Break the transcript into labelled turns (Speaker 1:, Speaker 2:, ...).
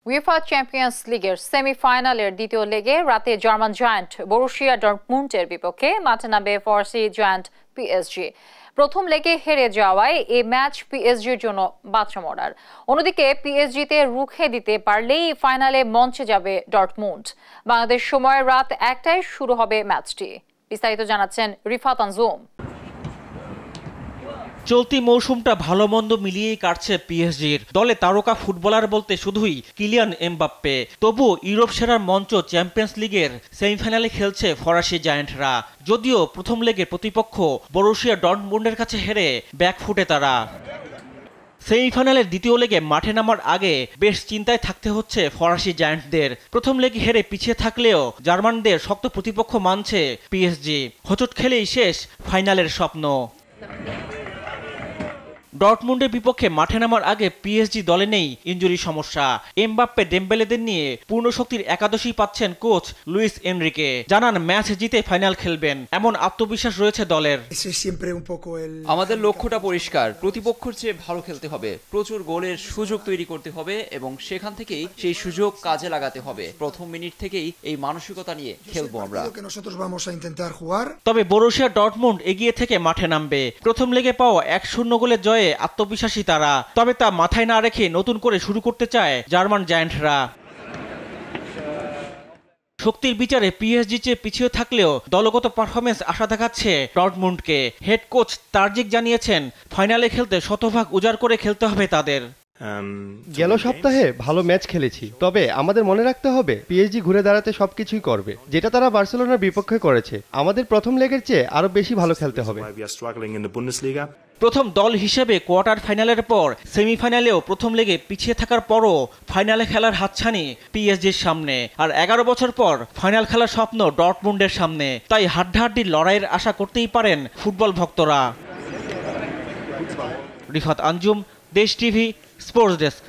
Speaker 1: UEFA champions লিগের সেমিফাইনালের দ্বিতীয় লেগে রাতে জার্মান জায়ান্ট বরুশিয়া ডর্টমুন্ডের বিপক্ষে মাঠে নামবে ফরাসি জায়ান্ট পিএসজি। প্রথম লেগে হেরে যাওয়ায় এই ম্যাচ পিএসজির জন্য বাঁচা মরার। অন্যদিকে পিএসজিতে রুখে দিতে পারলেই ফাইনালে মঞ্চে যাবে ডর্টমুন্ড। বাংলাদেশ সময় রাত 1টায় শুরু হবে ম্যাচটি। বিস্তারিত জানাচ্ছেন রিফাত আনজুম।
Speaker 2: চলতি মৌসুমটা ভালো মন্দ মিলিয়েই কাটছে পিএসজির। দলে তারকা ফুটবলার বলতে শুধুই কিলিয়ান এমবাপ্পে। তবুও ইউরোপ সেরার মঞ্চ চ্যাম্পিয়ন্স লিগের সেমিফাইনালে খেলছে ফরাসি জায়ান্টরা। যদিও প্রথম লেগের প্রতিপক্ষ বরুশিয়া ডর্টমুন্ডের কাছে হেরে ব্যাকফুটে তারা। সেমিফাইনালের দ্বিতীয় লেগে মাঠে নামার আগে বেশ চিন্তায় থাকতে হচ্ছে ফরাসি জায়ান্টদের। প্রথম লেগে হেরে পিছিয়ে থাকলেও জার্মানদের শক্ত প্রতিপক্ষ মানছে পিএসজি। হোঁচট খেলেই শেষ ফাইনালের স্বপ্ন। ডর্টমুন্ডের বিপক্ষে মাঠে নামার আগে পিএসজি দলে নেই ইনজুরি সমস্যা। এমবাপ্পে ডেম্বেলেদের নিয়ে পূর্ণ শক্তির একাদশী পাচ্ছেন কোচ লুইস এনরিকে। জানান ম্যাচ জিতে ফাইনাল খেলবেন, এমন আত্মবিশ্বাস রয়েছে দলের।
Speaker 3: আমাদের লক্ষ্যটা পরিষ্কার, প্রতিপক্ষের চেয়ে ভালো খেলতে হবে, প্রচুর গোলের সুযোগ তৈরি করতে হবে এবং সেখান থেকেই সেই সুযোগ কাজে লাগাতে হবে। প্রথম মিনিট থেকেই এই মানসিকতা নিয়ে খেলবো আমরা।
Speaker 2: তবে বরুশিয়া ডর্টমুন্ড এগিয়ে থেকে মাঠে নামবে। প্রথম লেগে পাওয়া 1-0 গোলের জয়ে আত্মবিশ্বাসী তারা। তবে তা মাথায় না রেখে নতুন করে শুরু করতে চায় জার্মান জায়ান্টরা। শক্তির বিচারে পিএসজি চেয়ে পিছিয়ে থাকলেও দলগত পারফরমেন্স আশা দেখাচ্ছে ডর্টমুন্ডকে। হেড কোচ তারজিক জানিয়েছেন ফাইনালে খেলতে শতভাগ উজাড় করে খেলতে হবে তাদের।
Speaker 4: গেল সপ্তাহে ভালো ম্যাচ খেলেছি, তবে আমাদের মনে রাখতে হবে পিএসজি ঘুরে দাঁড়াতে সবকিছুই করবে, যেটা তারা বার্সেলোনার বিপক্ষে করেছে। আমাদের প্রথম লেগের চেয়ে আরো বেশি ভালো খেলতে হবে।
Speaker 2: প্রথম দল হিসেবে কোয়ার্টার ফাইনালের পর সেমিফাইনালেও প্রথম লেগে পিছিয়ে থাকার পরও ফাইনালে খেলার হাতছানি পিএসজির সামনে। আর 11 বছর পর ফাইনাল খেলার স্বপ্ন ডর্টমুন্ডের সামনে। তাই হাড্ডাহাড্ডির লড়াইয়ের আশা করতেই পারেন ফুটবল ভক্তরা। রিফাত আনজুম, দেশ টিভি, স্পোর্টস ডেস্ক।